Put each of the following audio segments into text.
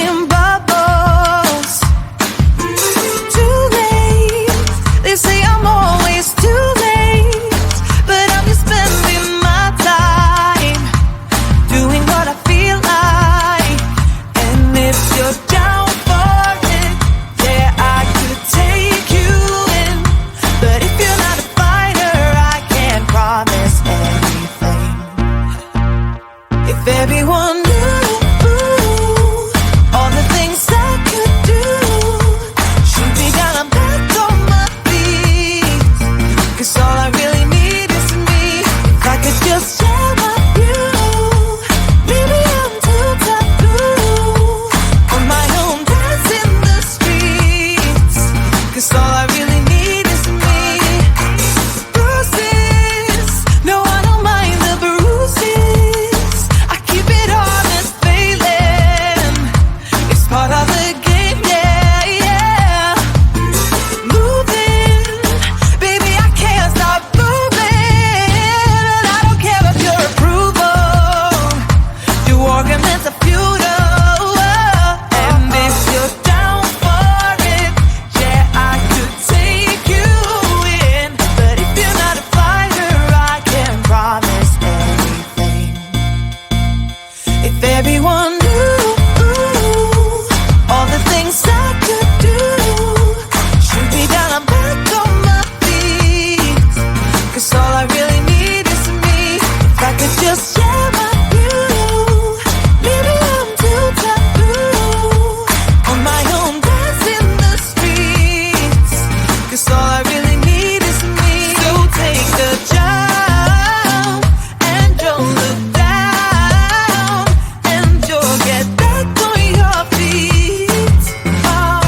seeing bubbles. Too late. They say I'm always too late, but I'm just spending my time doing what I feel like. And if you're down for it, yeah, I could take you in. But if you're not a fighter, I can't promise anything. If everyone knew all the things I could do, shoot me down, I'm back on my feet. 'Cause all I really need is me. If I could just share my view, maybe I'm too taboo. On my own, dance in the streets. 'Cause all I really need is me. Bruises, no, I don't mind the bruises. I keep it honest, failing. It's part of the game, yeah, yeah. Moving, baby, I can't stop moving. I don't care of your approval. Your arguments are futile. And if you're down for it, yeah, I could take you in. But if you're not a fighter, I can't promise anything. If everyone knew all the things I could do, shoot me down, I'm back on my feet. 'Cause all I really need is me. If I could just share my view, maybe I'm too taboo. On my own, dance in the streets. 'Cause all I really need is me. So take the jump and don't look down, and you'll get back on your feet. Oh,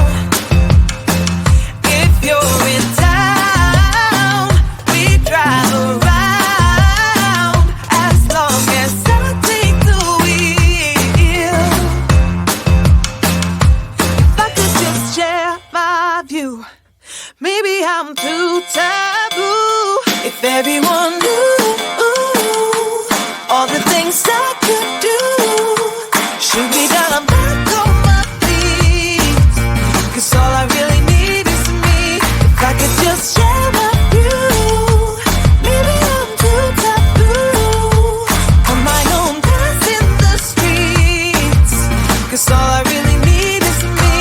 if you're in town, we drive around as long as I take the wheel. If I could just share my view, maybe I'm too taboo. If everyone knew all the things I could do, shoot me down, I'm back on my feet. 'Cause all I really need is me. If I could just share my view, maybe I'm too taboo. On my own, dance in the streets. 'Cause all I really need is me.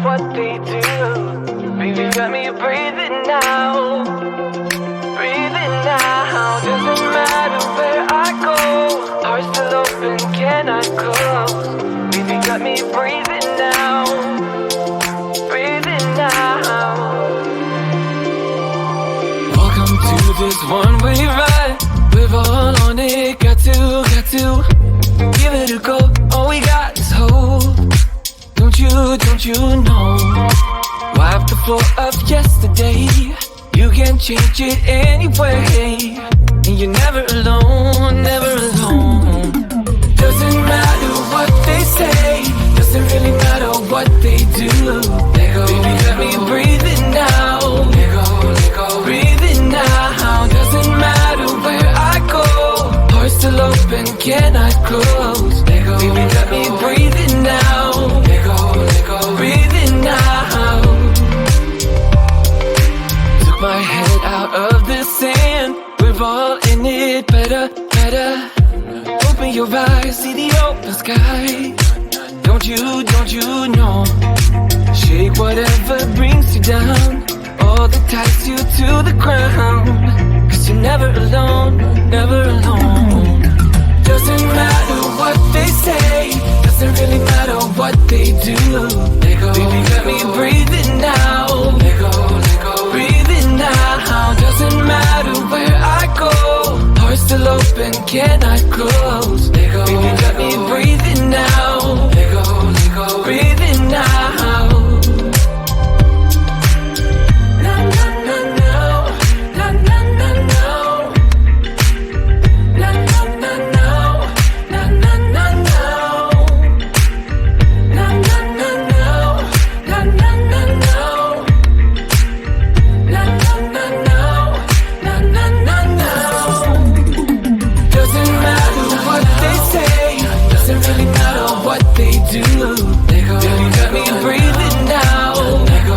what they do. Baby, got me breathing now. Breathing now. Doesn't matter where I go. Are Heart still open, cannot close. Baby got me breathing now, breathing now. Welcome to this one-way ride. We're all on it, got to give it a go. All we got is hope. Don't you know? Wipe the floor of yesterday. You can change it anyway. And you're never alone, never alone. Doesn't matter what they say, doesn't really matter what they do. Let go, baby, let me breathing now. Let go, breathing now. Doesn't matter where I go, heart still open, cannot close. Let go, baby, let me breathing now. Let go, breathing now. Took my head out of the sand. We're all in it, better. Open your eyes, see the open sky. Don't you know? Shake whatever brings you down, all that ties you to the ground. Cause you're never alone, never alone. Doesn't matter what they say, doesn't really matter what they do. Let go, baby, let me breathe it now. Let go, breathe it now. Doesn't matter where I go, heart still open, cannot close. Let go, baby, let me breathe it now. Let go, breathe it now. Na na na no, na na na no, na na na no, na na na no, na na na no, na na na no, na na na no, na na na no. Doesn't matter what they say, doesn't really matter what they do. Let go, baby, let me breathe it now. Let go,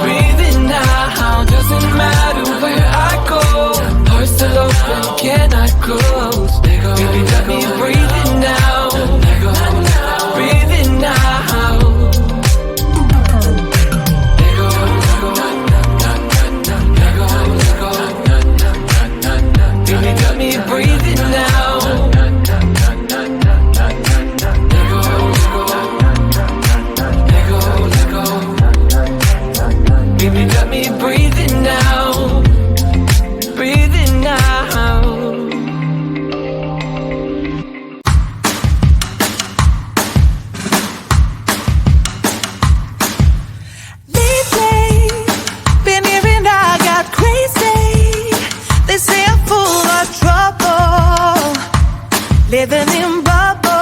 breathe it now. Doesn't matter where I go, heart still open, cannot close. Let go, baby, let me breathe it now. Let go, breathe it now. Let go, baby, let me breathe it now. Baby, let me breathe it now. Breathe it now. Lately, been hearing I got crazy. They say I'm full of trouble, living in bubbles.